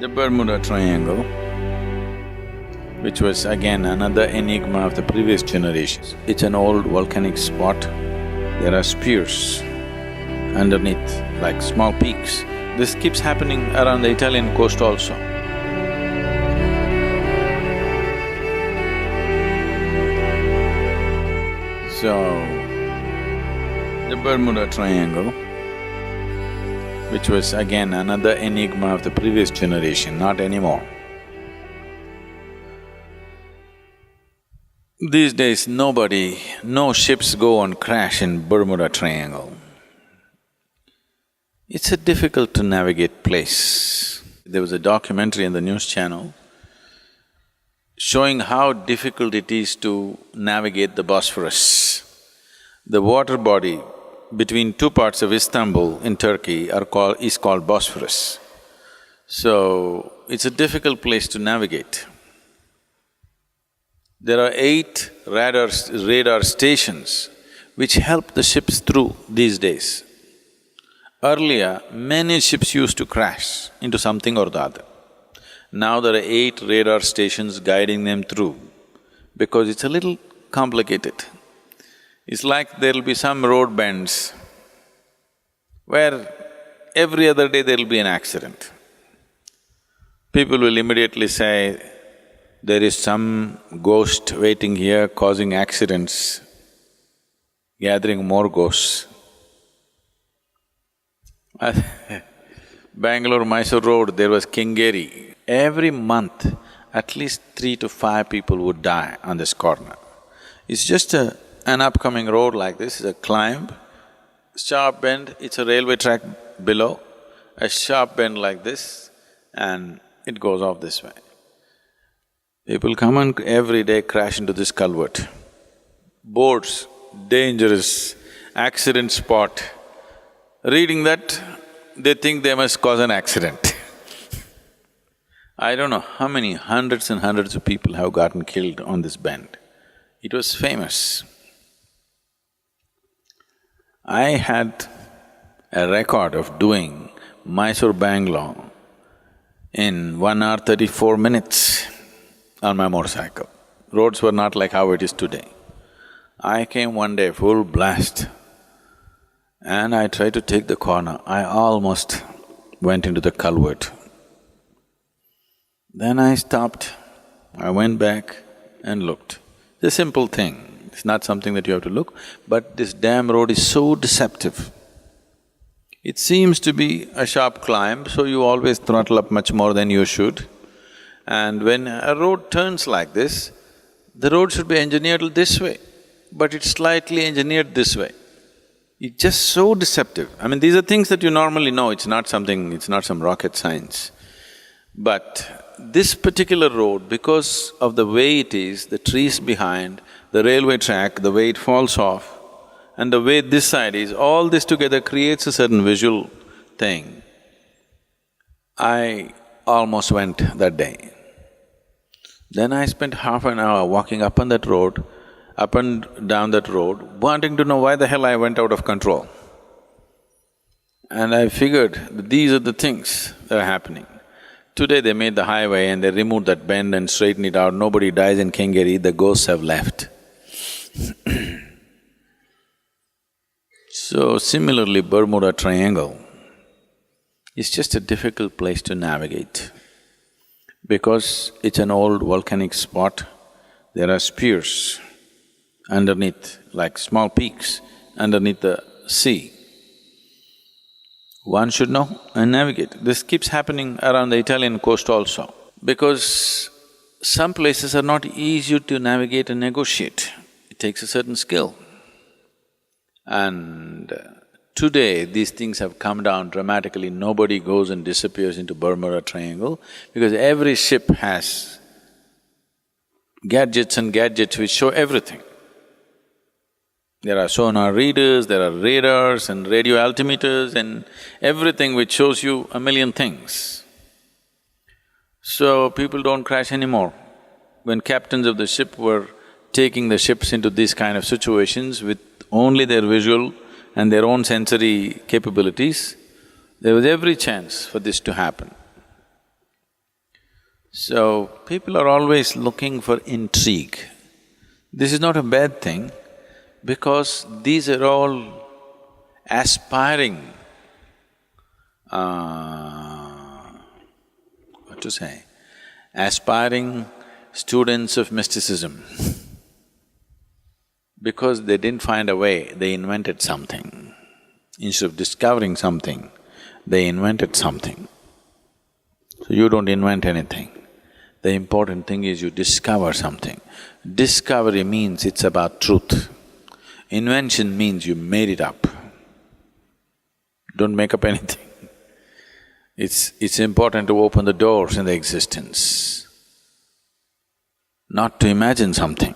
The Bermuda Triangle, which was again another enigma of the previous generations. It's an old volcanic spot. There are spears underneath, like small peaks. This keeps happening around the Italian coast also. So, the Bermuda Triangle, which was again another enigma of the previous generation, not anymore. These days, no ships go and crash in Bermuda Triangle. It's a difficult to navigate place. There was a documentary in the news channel showing how difficult it is to navigate the Bosphorus. The water body between two parts of Istanbul in Turkey is called Bosphorus. So, it's a difficult place to navigate. There are 8 radar stations which help the ships through these days. Earlier, many ships used to crash into something or the other. Now there are 8 radar stations guiding them through because it's a little complicated. It's like there'll be some road bends where every other day there'll be an accident. People will immediately say, there is some ghost waiting here causing accidents, gathering more ghosts. Bangalore-Mysore road, there was Kengeri. Every month, at least 3 to 5 people would die on this corner. It's just an upcoming road like this, it's a climb, sharp bend, it's a railway track below, a sharp bend like this, and it goes off this way. People come and every day crash into this culvert. Boards, dangerous, accident spot. Reading that, they think they must cause an accident. I don't know how many hundreds and hundreds of people have gotten killed on this bend. It was famous. I had a record of doing Mysore-Bangalore in 1 hour 34 minutes on my motorcycle. Roads were not like how it is today. I came one day full blast and I tried to take the corner. I almost went into the culvert. Then I stopped, I went back and looked. It's a simple thing. It's not something that you have to look, but this damn road is so deceptive. It seems to be a sharp climb, so you always throttle up much more than you should. And when a road turns like this, the road should be engineered this way, but it's slightly engineered this way. It's just so deceptive. I mean, these are things that you normally know, it's not some rocket science. But this particular road, because of the way it is, the trees behind, the railway track, the way it falls off, and the way this side is, all this together creates a certain visual thing. I almost went that day. Then I spent half an hour walking up on that road, up and down that road, wanting to know why the hell I went out of control. And I figured that these are the things that are happening. Today they made the highway and they removed that bend and straightened it out, nobody dies in Kengeri, the ghosts have left. So similarly, Bermuda Triangle is just a difficult place to navigate. Because it's an old volcanic spot, there are spears underneath, like small peaks underneath the sea. One should know and navigate. This keeps happening around the Italian coast also, because some places are not easy to navigate and negotiate. It takes a certain skill. And today, these things have come down dramatically. Nobody goes and disappears into Bermuda Triangle because every ship has gadgets and gadgets which show everything. There are sonar readers, there are radars and radio altimeters and everything which shows you a million things. So people don't crash anymore. When captains of the ship were taking the ships into these kind of situations with only their visual and their own sensory capabilities, there was every chance for this to happen. So, people are always looking for intrigue. This is not a bad thing because these are all aspiring, what to say, aspiring students of mysticism. Because they didn't find a way, they invented something. Instead of discovering something, they invented something. So you don't invent anything. The important thing is you discover something. Discovery means it's about truth. Invention means you made it up. Don't make up anything. It's important to open the doors in the existence, not to imagine something.